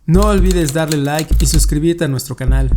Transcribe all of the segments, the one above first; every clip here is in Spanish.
No olvides darle like y suscribirte a nuestro canal.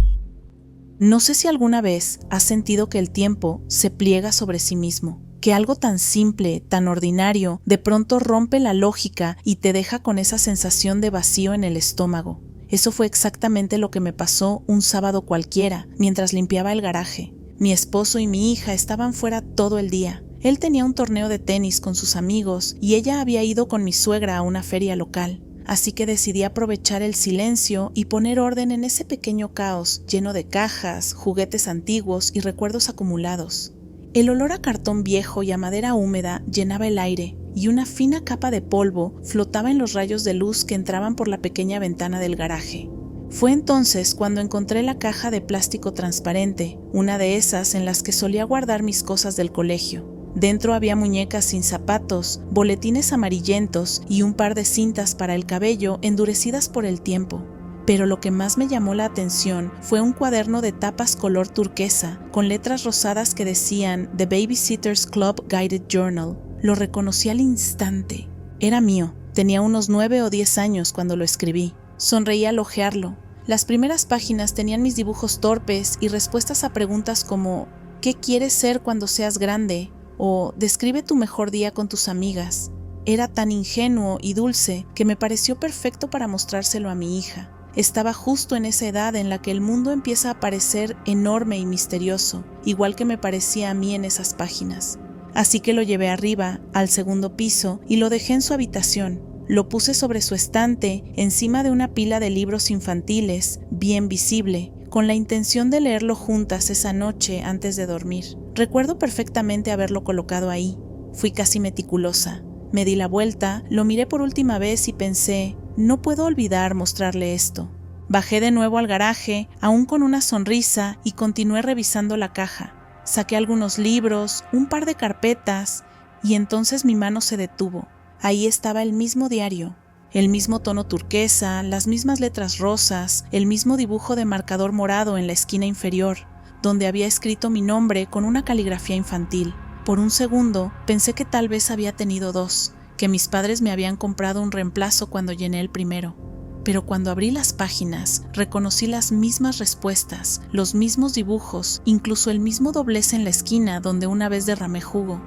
No sé si alguna vez has sentido que el tiempo se pliega sobre sí mismo, que algo tan simple, tan ordinario, de pronto rompe la lógica y te deja con esa sensación de vacío en el estómago. Eso fue exactamente lo que me pasó un sábado cualquiera, mientras limpiaba el garaje. Mi esposo y mi hija estaban fuera todo el día. Él tenía un torneo de tenis con sus amigos y ella había ido con mi suegra a una feria local. Así que decidí aprovechar el silencio y poner orden en ese pequeño caos lleno de cajas, juguetes antiguos y recuerdos acumulados. El olor a cartón viejo y a madera húmeda llenaba el aire y una fina capa de polvo flotaba en los rayos de luz que entraban por la pequeña ventana del garaje. Fue entonces cuando encontré la caja de plástico transparente, una de esas en las que solía guardar mis cosas del colegio. Dentro había muñecas sin zapatos, boletines amarillentos y un par de cintas para el cabello endurecidas por el tiempo. Pero lo que más me llamó la atención fue un cuaderno de tapas color turquesa con letras rosadas que decían The Babysitter's Club Guided Journal. Lo reconocí al instante. Era mío. Tenía unos 9 o 10 años cuando lo escribí. Sonreí al hojearlo. Las primeras páginas tenían mis dibujos torpes y respuestas a preguntas como ¿qué quieres ser cuando seas grande? O describe tu mejor día con tus amigas. Era tan ingenuo y dulce que me pareció perfecto para mostrárselo a mi hija. Estaba justo en esa edad en la que el mundo empieza a parecer enorme y misterioso, igual que me parecía a mí en esas páginas. Así que lo llevé arriba, al segundo piso, y lo dejé en su habitación. Lo puse sobre su estante, encima de una pila de libros infantiles, bien visible, con la intención de leerlo juntas esa noche antes de dormir. Recuerdo perfectamente haberlo colocado ahí. Fui casi meticulosa. Me di la vuelta, lo miré por última vez y pensé, no puedo olvidar mostrarle esto. Bajé de nuevo al garaje, aún con una sonrisa, y continué revisando la caja. Saqué algunos libros, un par de carpetas, y entonces mi mano se detuvo. Ahí estaba el mismo diario. El mismo tono turquesa, las mismas letras rosas, el mismo dibujo de marcador morado en la esquina inferior, donde había escrito mi nombre con una caligrafía infantil. Por un segundo pensé que tal vez había tenido dos, que mis padres me habían comprado un reemplazo cuando llené el primero. Pero cuando abrí las páginas, reconocí las mismas respuestas, los mismos dibujos, incluso el mismo doblez en la esquina donde una vez derramé jugo.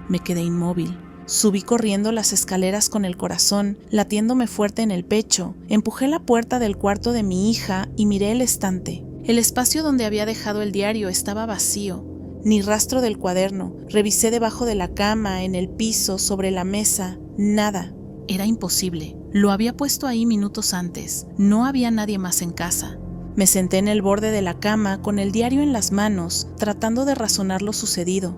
Me quedé inmóvil. Subí corriendo las escaleras con el corazón, latiéndome fuerte en el pecho. Empujé la puerta del cuarto de mi hija y miré el estante. El espacio donde había dejado el diario estaba vacío. Ni rastro del cuaderno. Revisé debajo de la cama, en el piso, sobre la mesa. Nada. Era imposible. Lo había puesto ahí minutos antes. No había nadie más en casa. Me senté en el borde de la cama con el diario en las manos, tratando de razonar lo sucedido.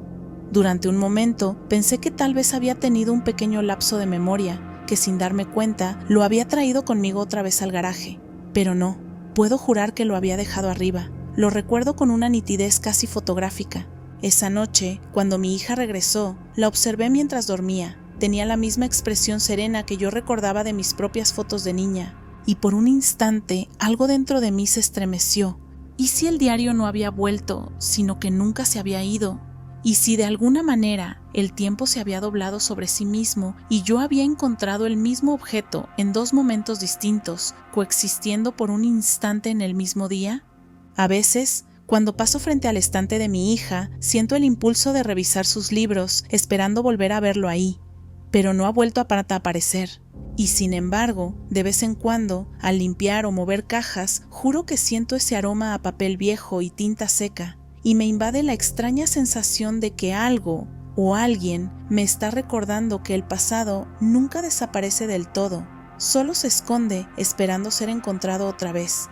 Durante un momento pensé que tal vez había tenido un pequeño lapso de memoria, que sin darme cuenta lo había traído conmigo otra vez al garaje. Pero no, puedo jurar que lo había dejado arriba. Lo recuerdo con una nitidez casi fotográfica. Esa noche, cuando mi hija regresó, la observé mientras dormía. Tenía la misma expresión serena que yo recordaba de mis propias fotos de niña. Y por un instante, algo dentro de mí se estremeció. ¿Y si el diario no había vuelto, sino que nunca se había ido? ¿Y si de alguna manera el tiempo se había doblado sobre sí mismo y yo había encontrado el mismo objeto en dos momentos distintos, coexistiendo por un instante en el mismo día? A veces, cuando paso frente al estante de mi hija, siento el impulso de revisar sus libros, esperando volver a verlo ahí, pero no ha vuelto a aparecer. Y sin embargo, de vez en cuando, al limpiar o mover cajas, juro que siento ese aroma a papel viejo y tinta seca. Y me invade la extraña sensación de que algo o alguien me está recordando que el pasado nunca desaparece del todo, solo se esconde esperando ser encontrado otra vez.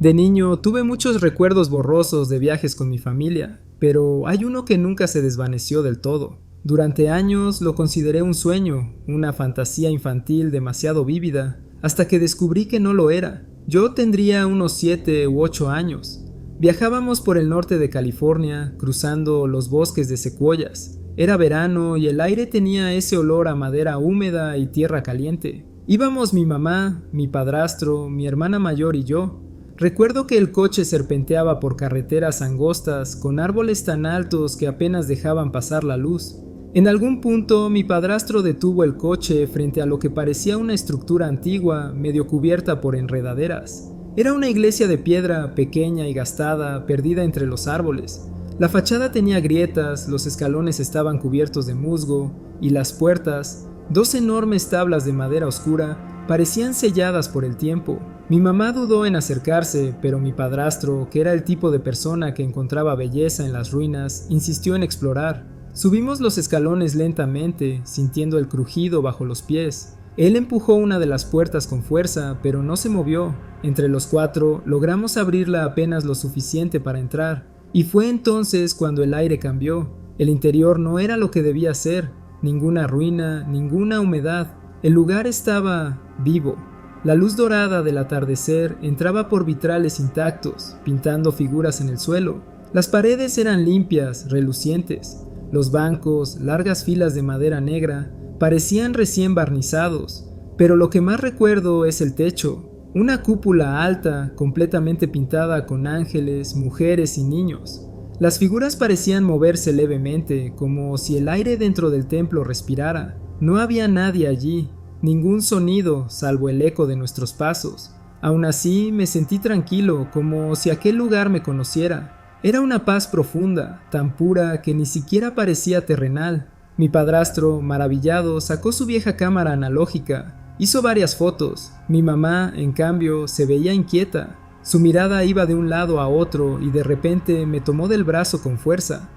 De niño tuve muchos recuerdos borrosos de viajes con mi familia, pero hay uno que nunca se desvaneció del todo. Durante años lo consideré un sueño, una fantasía infantil demasiado vívida, hasta que descubrí que no lo era. Yo tendría unos 7 u 8 años. Viajábamos por el norte de California, cruzando los bosques de secuoyas. Era verano y el aire tenía ese olor a madera húmeda y tierra caliente. Íbamos mi mamá, mi padrastro, mi hermana mayor y yo. Recuerdo que el coche serpenteaba por carreteras angostas con árboles tan altos que apenas dejaban pasar la luz. En algún punto mi padrastro detuvo el coche frente a lo que parecía una estructura antigua, medio cubierta por enredaderas. Era una iglesia de piedra pequeña y gastada, perdida entre los árboles. La fachada tenía grietas, los escalones estaban cubiertos de musgo, y las puertas, dos enormes tablas de madera oscura, parecían selladas por el tiempo. Mi mamá dudó en acercarse, pero mi padrastro, que era el tipo de persona que encontraba belleza en las ruinas, insistió en explorar. Subimos los escalones lentamente, sintiendo el crujido bajo los pies. Él empujó una de las puertas con fuerza, pero no se movió. Entre los cuatro logramos abrirla apenas lo suficiente para entrar. Y fue entonces cuando el aire cambió. El interior no era lo que debía ser. Ninguna ruina, ninguna humedad. El lugar estaba vivo. La luz dorada del atardecer entraba por vitrales intactos, pintando figuras en el suelo. Las paredes eran limpias, relucientes. Los bancos, largas filas de madera negra, parecían recién barnizados, pero lo que más recuerdo es el techo, una cúpula alta, completamente pintada con ángeles, mujeres y niños. Las figuras parecían moverse levemente, como si el aire dentro del templo respirara. No había nadie allí, ningún sonido, salvo el eco de nuestros pasos. Aún así, me sentí tranquilo, como si aquel lugar me conociera. Era una paz profunda, tan pura que ni siquiera parecía terrenal. Mi padrastro, maravillado, sacó su vieja cámara analógica. Hizo varias fotos. Mi mamá, en cambio, se veía inquieta. Su mirada iba de un lado a otro y de repente me tomó del brazo con fuerza.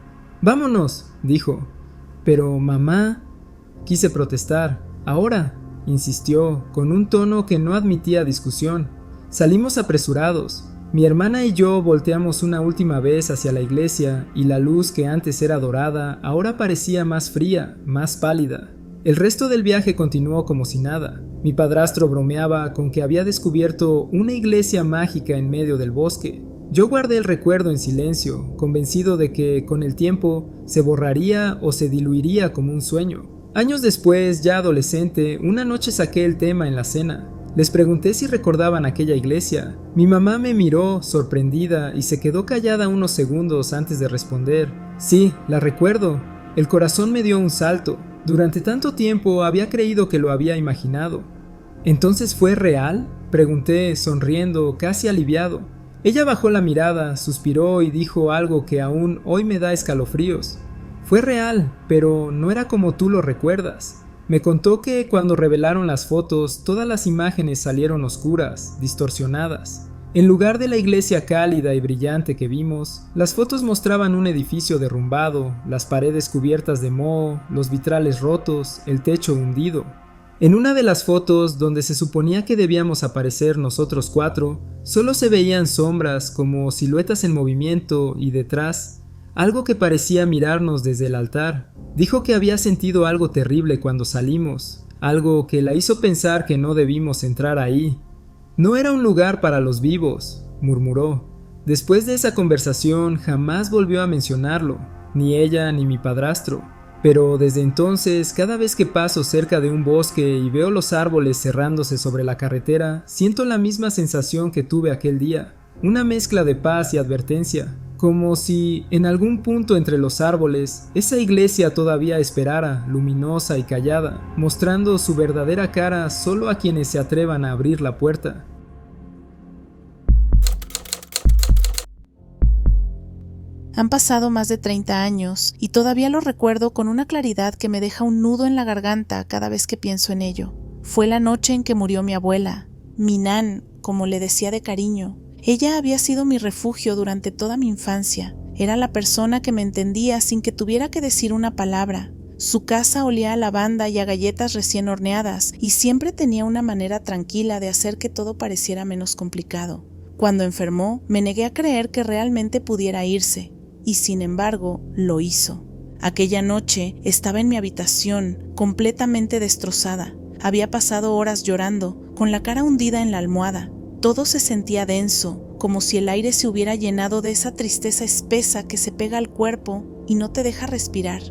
«¡Vámonos!», dijo. «Pero, mamá…», quise protestar. «Ahora», insistió, con un tono que no admitía discusión. Salimos apresurados. Mi hermana y yo volteamos una última vez hacia la iglesia y la luz que antes era dorada ahora parecía más fría, más pálida. El resto del viaje continuó como si nada. Mi padrastro bromeaba con que había descubierto una iglesia mágica en medio del bosque. Yo guardé el recuerdo en silencio, convencido de que con el tiempo se borraría o se diluiría como un sueño. Años después, ya adolescente, una noche saqué el tema en la cena. Les pregunté si recordaban aquella iglesia. Mi mamá me miró, sorprendida, y se quedó callada unos segundos antes de responder. «Sí, la recuerdo». El corazón me dio un salto. Durante tanto tiempo había creído que lo había imaginado. «¿Entonces fue real?», pregunté, sonriendo, casi aliviado. Ella bajó la mirada, suspiró y dijo algo que aún hoy me da escalofríos. «Fue real, pero no era como tú lo recuerdas». Me contó que cuando revelaron las fotos, todas las imágenes salieron oscuras, distorsionadas. En lugar de la iglesia cálida y brillante que vimos, las fotos mostraban un edificio derrumbado, las paredes cubiertas de moho, los vitrales rotos, el techo hundido. En una de las fotos, donde se suponía que debíamos aparecer nosotros cuatro, solo se veían sombras como siluetas en movimiento y detrás, algo que parecía mirarnos desde el altar. Dijo que había sentido algo terrible cuando salimos, algo que la hizo pensar que no debimos entrar ahí. «No era un lugar para los vivos», murmuró. Después de esa conversación jamás volvió a mencionarlo, ni ella ni mi padrastro. Pero desde entonces, cada vez que paso cerca de un bosque y veo los árboles cerrándose sobre la carretera, siento la misma sensación que tuve aquel día, una mezcla de paz y advertencia. Como si, en algún punto entre los árboles, esa iglesia todavía esperara, luminosa y callada, mostrando su verdadera cara solo a quienes se atrevan a abrir la puerta. Han pasado más de 30 años y todavía lo recuerdo con una claridad que me deja un nudo en la garganta cada vez que pienso en ello. Fue la noche en que murió mi abuela, Minan, como le decía de cariño. Ella había sido mi refugio durante toda mi infancia. Era la persona que me entendía sin que tuviera que decir una palabra. Su casa olía a lavanda y a galletas recién horneadas, y siempre tenía una manera tranquila de hacer que todo pareciera menos complicado. Cuando enfermó, me negué a creer que realmente pudiera irse, y sin embargo, lo hizo. Aquella noche estaba en mi habitación, completamente destrozada. Había pasado horas llorando, con la cara hundida en la almohada. Todo se sentía denso, como si el aire se hubiera llenado de esa tristeza espesa que se pega al cuerpo y no te deja respirar.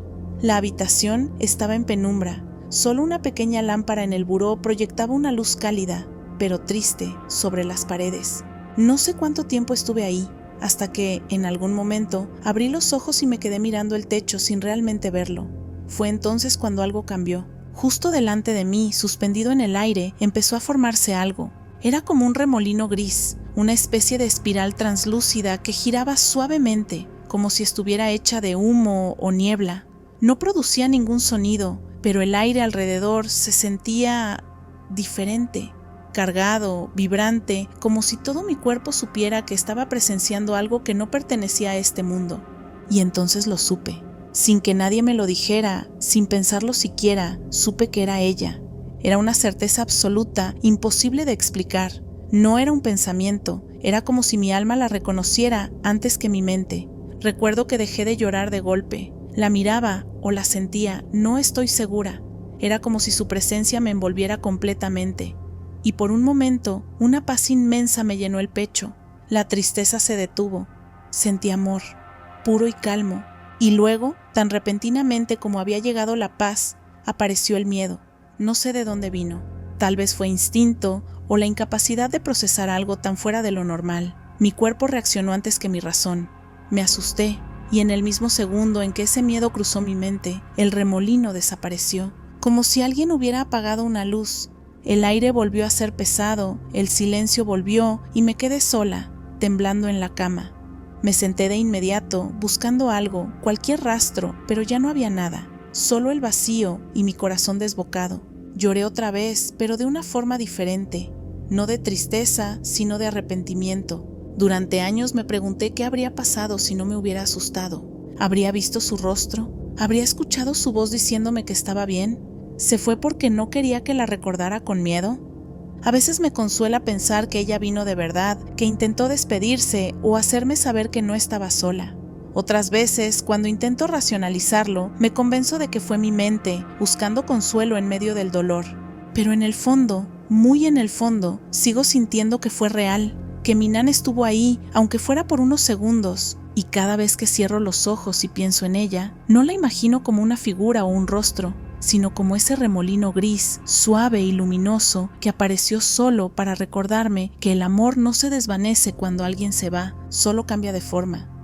La habitación estaba en penumbra. Solo una pequeña lámpara en el buró proyectaba una luz cálida, pero triste, sobre las paredes. No sé cuánto tiempo estuve ahí, hasta que, en algún momento, abrí los ojos y me quedé mirando el techo sin realmente verlo. Fue entonces cuando algo cambió. Justo delante de mí, suspendido en el aire, empezó a formarse algo. Era como un remolino gris, una especie de espiral translúcida que giraba suavemente, como si estuviera hecha de humo o niebla. No producía ningún sonido, pero el aire alrededor se sentía diferente, cargado, vibrante, como si todo mi cuerpo supiera que estaba presenciando algo que no pertenecía a este mundo. Y entonces lo supe. Sin que nadie me lo dijera, sin pensarlo siquiera, supe que era ella. Era una certeza absoluta, imposible de explicar. No era un pensamiento, era como si mi alma la reconociera antes que mi mente. Recuerdo que dejé de llorar de golpe. La miraba o la sentía, no estoy segura. Era como si su presencia me envolviera completamente. Y por un momento, una paz inmensa me llenó el pecho. La tristeza se detuvo. Sentí amor, puro y calmo. Y luego, tan repentinamente como había llegado la paz, apareció el miedo. No sé de dónde vino. Tal vez fue instinto o la incapacidad de procesar algo tan fuera de lo normal. Mi cuerpo reaccionó antes que mi razón. Me asusté, y en el mismo segundo en que ese miedo cruzó mi mente, el remolino desapareció, como si alguien hubiera apagado una luz. El aire volvió a ser pesado, el silencio volvió y me quedé sola, temblando en la cama. Me senté de inmediato, buscando algo, cualquier rastro, pero ya no había nada, solo el vacío y mi corazón desbocado. Lloré otra vez, pero de una forma diferente, no de tristeza, sino de arrepentimiento. Durante años me pregunté qué habría pasado si no me hubiera asustado. ¿Habría visto su rostro? ¿Habría escuchado su voz diciéndome que estaba bien? ¿Se fue porque no quería que la recordara con miedo? A veces me consuela pensar que ella vino de verdad, que intentó despedirse o hacerme saber que no estaba sola. Otras veces, cuando intento racionalizarlo, me convenzo de que fue mi mente, buscando consuelo en medio del dolor. Pero en el fondo, muy en el fondo, sigo sintiendo que fue real, que mi Nan estuvo ahí, aunque fuera por unos segundos, y cada vez que cierro los ojos y pienso en ella, no la imagino como una figura o un rostro, sino como ese remolino gris, suave y luminoso que apareció solo para recordarme que el amor no se desvanece cuando alguien se va, solo cambia de forma.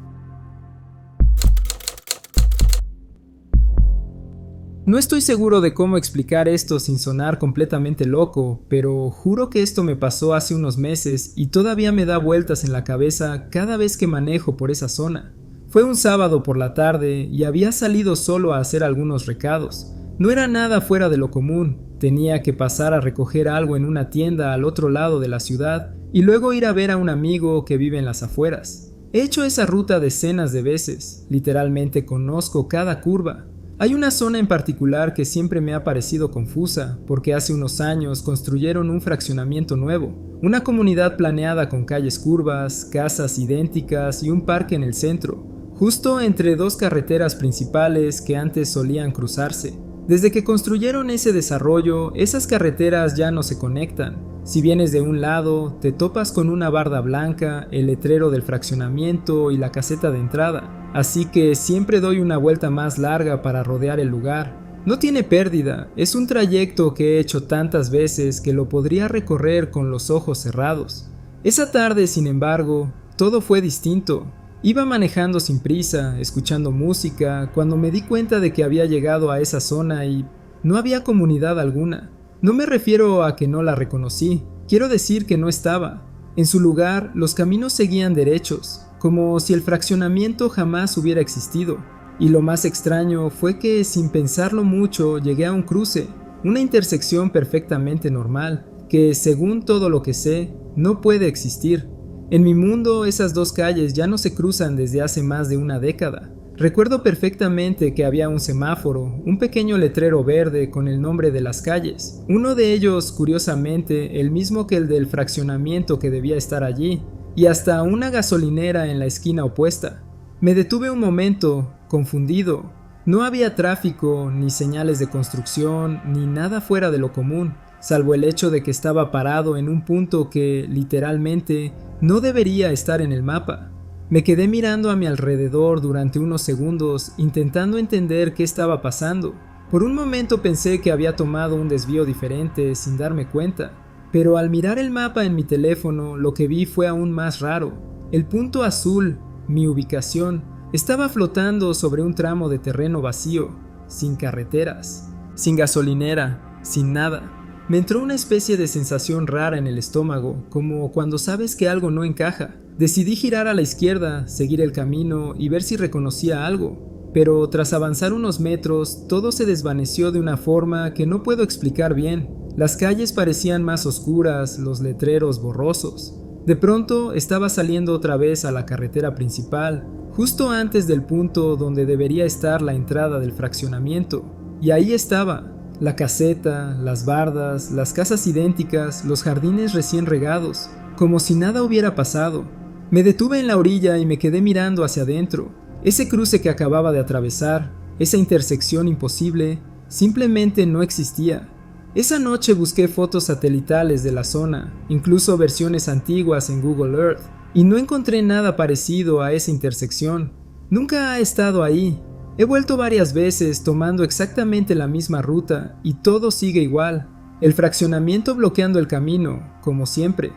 No estoy seguro de cómo explicar esto sin sonar completamente loco, pero juro que esto me pasó hace unos meses y todavía me da vueltas en la cabeza cada vez que manejo por esa zona. Fue un sábado por la tarde y había salido solo a hacer algunos recados. No era nada fuera de lo común, tenía que pasar a recoger algo en una tienda al otro lado de la ciudad y luego ir a ver a un amigo que vive en las afueras. He hecho esa ruta decenas de veces, literalmente conozco cada curva. Hay una zona en particular que siempre me ha parecido confusa, porque hace unos años construyeron un fraccionamiento nuevo, una comunidad planeada con calles curvas, casas idénticas y un parque en el centro, justo entre dos carreteras principales que antes solían cruzarse. Desde que construyeron ese desarrollo, esas carreteras ya no se conectan. Si vienes de un lado, te topas con una barda blanca, el letrero del fraccionamiento y la caseta de entrada, así que siempre doy una vuelta más larga para rodear el lugar. No tiene pérdida, es un trayecto que he hecho tantas veces que lo podría recorrer con los ojos cerrados. Esa tarde, sin embargo, todo fue distinto. Iba manejando sin prisa, escuchando música, cuando me di cuenta de que había llegado a esa zona y no había comunidad alguna. No me refiero a que no la reconocí, quiero decir que no estaba. En su lugar, los caminos seguían derechos, como si el fraccionamiento jamás hubiera existido. Y lo más extraño fue que, sin pensarlo mucho, llegué a un cruce, una intersección perfectamente normal, que, según todo lo que sé, no puede existir. En mi mundo, esas dos calles ya no se cruzan desde hace más de una década. Recuerdo perfectamente que había un semáforo, un pequeño letrero verde con el nombre de las calles. Uno de ellos, curiosamente, el mismo que el del fraccionamiento que debía estar allí, y hasta una gasolinera en la esquina opuesta. Me detuve un momento, confundido. No había tráfico, ni señales de construcción, ni nada fuera de lo común, salvo el hecho de que estaba parado en un punto que, literalmente, no debería estar en el mapa. Me quedé mirando a mi alrededor durante unos segundos, intentando entender qué estaba pasando. Por un momento pensé que había tomado un desvío diferente sin darme cuenta, pero al mirar el mapa en mi teléfono, lo que vi fue aún más raro. El punto azul, mi ubicación, estaba flotando sobre un tramo de terreno vacío. sin carreteras, sin gasolinera, sin nada. Me entró una especie de sensación rara en el estómago, como cuando sabes que algo no encaja. Decidí girar a la izquierda, seguir el camino y ver si reconocía algo. Pero tras avanzar unos metros, todo se desvaneció de una forma que no puedo explicar bien. Las calles parecían más oscuras, los letreros borrosos. De pronto estaba saliendo otra vez a la carretera principal, justo antes del punto donde debería estar la entrada del fraccionamiento. Y ahí estaba, la caseta, las bardas, las casas idénticas, los jardines recién regados, como si nada hubiera pasado. Me detuve en la orilla y me quedé mirando hacia adentro. Ese cruce que acababa de atravesar, esa intersección imposible, simplemente no existía. Esa noche busqué fotos satelitales de la zona, incluso versiones antiguas en Google Earth, y no encontré nada parecido a esa intersección. Nunca ha estado ahí. He vuelto varias veces tomando exactamente la misma ruta y todo sigue igual. El fraccionamiento bloqueando el camino, como siempre.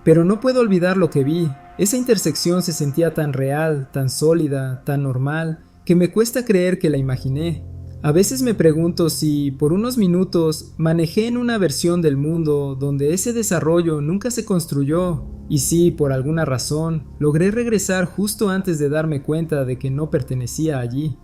Pero no puedo olvidar lo que vi. Esa intersección se sentía tan real, tan sólida, tan normal, que me cuesta creer que la imaginé. A veces me pregunto si, por unos minutos, manejé en una versión del mundo donde ese desarrollo nunca se construyó, y si, por alguna razón, logré regresar justo antes de darme cuenta de que no pertenecía allí.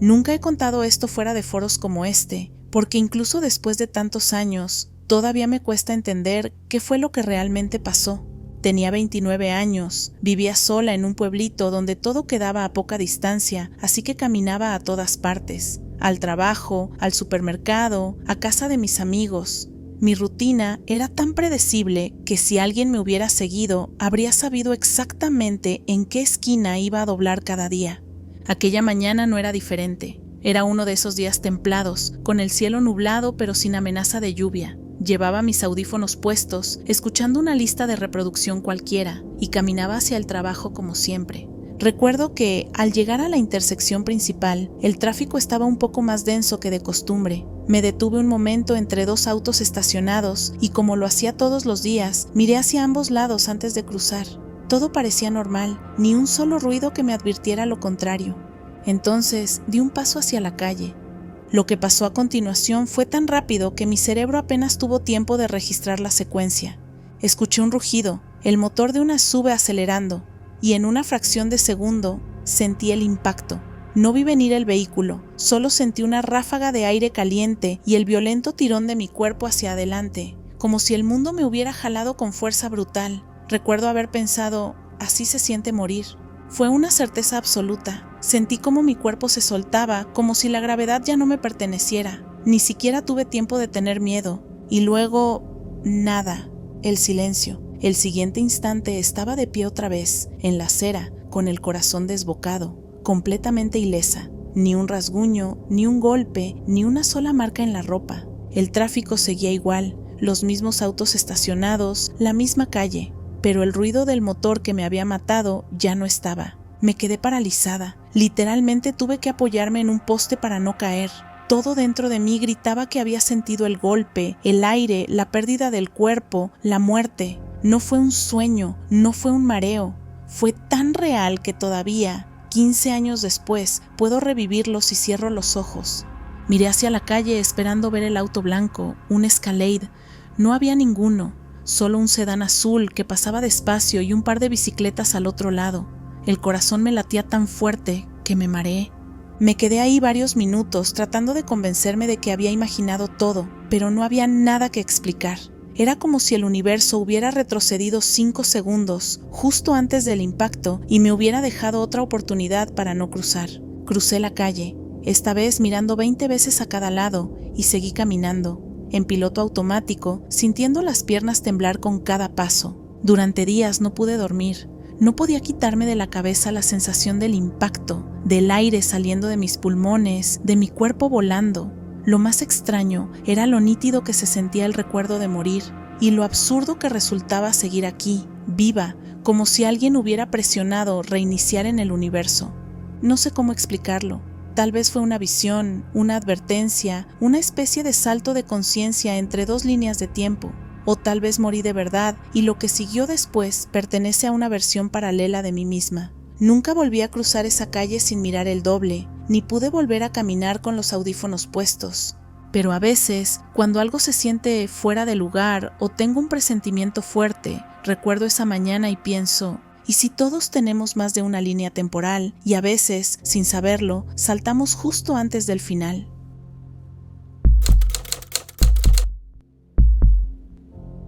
Nunca he contado esto fuera de foros como este, porque incluso después de tantos años, todavía me cuesta entender qué fue lo que realmente pasó. Tenía 29 años, vivía sola en un pueblito donde todo quedaba a poca distancia, así que caminaba a todas partes, al trabajo, al supermercado, a casa de mis amigos. Mi rutina era tan predecible que si alguien me hubiera seguido, habría sabido exactamente en qué esquina iba a doblar cada día. Aquella mañana no era diferente. Era uno de esos días templados, con el cielo nublado pero sin amenaza de lluvia. Llevaba mis audífonos puestos, escuchando una lista de reproducción cualquiera, y caminaba hacia el trabajo como siempre. Recuerdo que, al llegar a la intersección principal, el tráfico estaba un poco más denso que de costumbre. Me detuve un momento entre dos autos estacionados y, como lo hacía todos los días, miré hacia ambos lados antes de cruzar. Todo parecía normal, ni un solo ruido que me advirtiera lo contrario. Entonces, di un paso hacia la calle. Lo que pasó a continuación fue tan rápido que mi cerebro apenas tuvo tiempo de registrar la secuencia. Escuché un rugido, el motor de una SUV acelerando, y en una fracción de segundo sentí el impacto. No vi venir el vehículo, solo sentí una ráfaga de aire caliente y el violento tirón de mi cuerpo hacia adelante, como si el mundo me hubiera jalado con fuerza brutal. Recuerdo haber pensado, así se siente morir. Fue una certeza absoluta. Sentí como mi cuerpo se soltaba, como si la gravedad ya no me perteneciera. Ni siquiera tuve tiempo de tener miedo. Y luego, nada. El silencio. El siguiente instante estaba de pie otra vez, en la acera, con el corazón desbocado, completamente ilesa. Ni un rasguño, ni un golpe, ni una sola marca en la ropa. El tráfico seguía igual, los mismos autos estacionados, la misma calle. Pero el ruido del motor que me había matado ya no estaba. Me quedé paralizada. Literalmente tuve que apoyarme en un poste para no caer. Todo dentro de mí gritaba que había sentido el golpe, el aire, la pérdida del cuerpo, la muerte. No fue un sueño, no fue un mareo. Fue tan real que todavía, 15 años después, puedo revivirlo si cierro los ojos. Miré hacia la calle esperando ver el auto blanco, un Escalade. No había ninguno. Solo un sedán azul que pasaba despacio y un par de bicicletas al otro lado. El corazón me latía tan fuerte que me mareé. Me quedé ahí varios minutos tratando de convencerme de que había imaginado todo, pero no había nada que explicar. Era como si el universo hubiera retrocedido 5 segundos, justo antes del impacto, y me hubiera dejado otra oportunidad para no cruzar. Crucé la calle, esta vez mirando 20 veces a cada lado, y seguí caminando. En piloto automático, sintiendo las piernas temblar con cada paso. Durante días no pude dormir. No podía quitarme de la cabeza la sensación del impacto, del aire saliendo de mis pulmones, de mi cuerpo volando. Lo más extraño era lo nítido que se sentía el recuerdo de morir y lo absurdo que resultaba seguir aquí, viva, como si alguien hubiera presionado reiniciar en el universo. No sé cómo explicarlo. Tal vez fue una visión, una advertencia, una especie de salto de conciencia entre dos líneas de tiempo. O tal vez morí de verdad y lo que siguió después pertenece a una versión paralela de mí misma. Nunca volví a cruzar esa calle sin mirar el doble, ni pude volver a caminar con los audífonos puestos. Pero a veces, cuando algo se siente fuera de lugar o tengo un presentimiento fuerte, recuerdo esa mañana y pienso, ¿y si todos tenemos más de una línea temporal y a veces, sin saberlo, saltamos justo antes del final?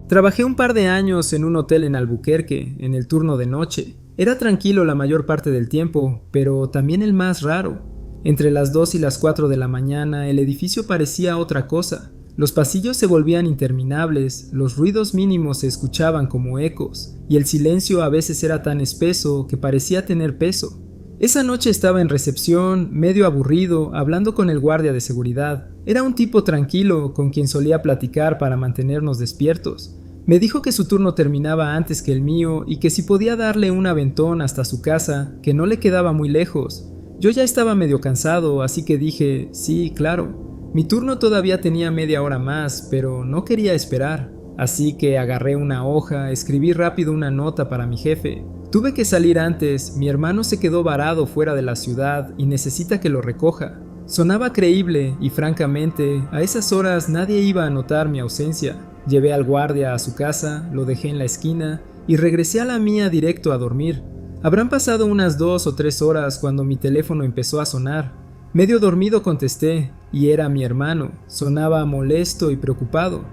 Trabajé un par de años en un hotel en Albuquerque, en el turno de noche. Era tranquilo la mayor parte del tiempo, pero también el más raro. Entre las 2 y las 4 de la mañana el edificio parecía otra cosa. Los pasillos se volvían interminables, los ruidos mínimos se escuchaban como ecos, y el silencio a veces era tan espeso que parecía tener peso. Esa noche estaba en recepción, medio aburrido, hablando con el guardia de seguridad. Era un tipo tranquilo con quien solía platicar para mantenernos despiertos. Me dijo que su turno terminaba antes que el mío y que si podía darle un aventón hasta su casa, que no le quedaba muy lejos. Yo ya estaba medio cansado, así que dije, sí, claro. Mi turno todavía tenía media hora más, pero no quería esperar. Así que agarré una hoja, escribí rápido una nota para mi jefe. Tuve que salir antes, mi hermano se quedó varado fuera de la ciudad y necesita que lo recoja. Sonaba creíble y francamente, a esas horas nadie iba a notar mi ausencia. Llevé al guardia a su casa, lo dejé en la esquina y regresé a la mía directo a dormir. Habrán pasado unas 2 o 3 horas cuando mi teléfono empezó a sonar. Medio dormido contesté, y era mi hermano. Sonaba molesto y preocupado.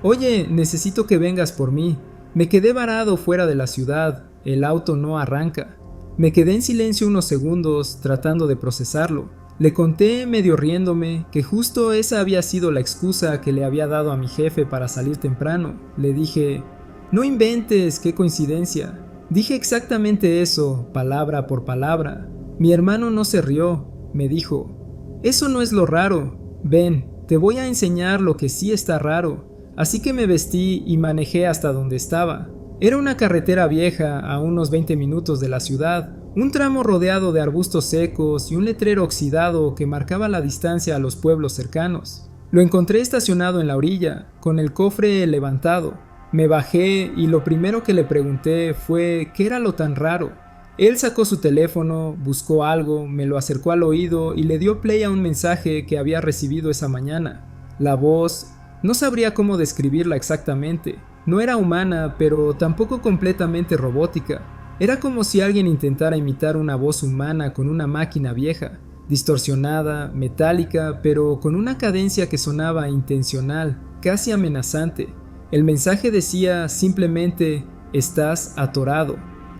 Oye, necesito que vengas por mí. Me quedé varado fuera de la ciudad. El auto no arranca. Me quedé en silencio unos segundos, tratando de procesarlo. Le conté, medio riéndome, que justo esa había sido la excusa que le había dado a mi jefe para salir temprano. Le dije, no inventes, qué coincidencia. Dije exactamente eso, palabra por palabra. Mi hermano no se rió, me dijo, eso no es lo raro. Ven, te voy a enseñar lo que sí está raro. Así que me vestí y manejé hasta donde estaba. Era una carretera vieja a unos 20 minutos de la ciudad, un tramo rodeado de arbustos secos y un letrero oxidado que marcaba la distancia a los pueblos cercanos. Lo encontré estacionado en la orilla, con el cofre levantado. Me bajé y lo primero que le pregunté fue ¿qué era lo tan raro? Él sacó su teléfono, buscó algo, me lo acercó al oído y le dio play a un mensaje que había recibido esa mañana. La voz, no sabría cómo describirla exactamente. No era humana, pero tampoco completamente robótica. Era como si alguien intentara imitar una voz humana con una máquina vieja, distorsionada, metálica, pero con una cadencia que sonaba intencional, casi amenazante. El mensaje decía simplemente, estás atorado.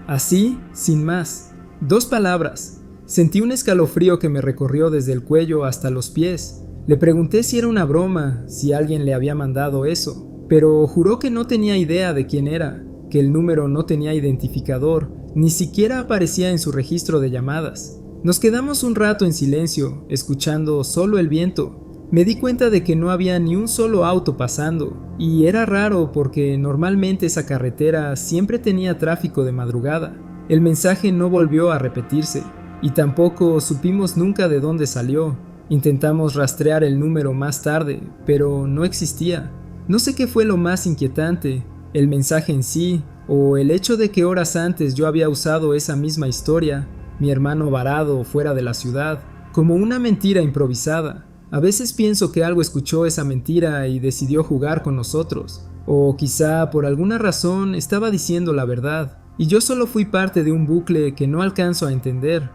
Así, sin más. 2 palabras. Sentí un escalofrío que me recorrió desde el cuello hasta los pies. Le pregunté si era una broma, si alguien le había mandado eso, pero juró que no tenía idea de quién era, que el número no tenía identificador, ni siquiera aparecía en su registro de llamadas. Nos quedamos un rato en silencio, escuchando solo el viento. Me di cuenta de que no había ni un solo auto pasando, y era raro porque normalmente esa carretera siempre tenía tráfico de madrugada. El mensaje no volvió a repetirse, y tampoco supimos nunca de dónde salió. Intentamos rastrear el número más tarde, pero no existía. No sé qué fue lo más inquietante, el mensaje en sí, o el hecho de que horas antes yo había usado esa misma historia, mi hermano varado fuera de la ciudad, como una mentira improvisada. A veces pienso que algo escuchó esa mentira y decidió jugar con nosotros, o quizá por alguna razón estaba diciendo la verdad, y yo solo fui parte de un bucle que no alcanzo a entender.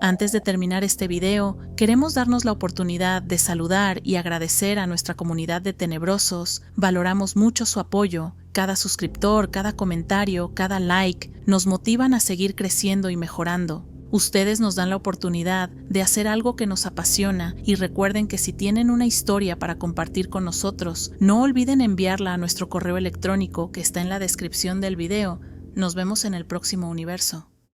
Antes de terminar este video, queremos darnos la oportunidad de saludar y agradecer a nuestra comunidad de tenebrosos. Valoramos mucho su apoyo. Cada suscriptor, cada comentario, cada like nos motivan a seguir creciendo y mejorando. Ustedes nos dan la oportunidad de hacer algo que nos apasiona y recuerden que si tienen una historia para compartir con nosotros, no olviden enviarla a nuestro correo electrónico que está en la descripción del video. Nos vemos en el próximo universo.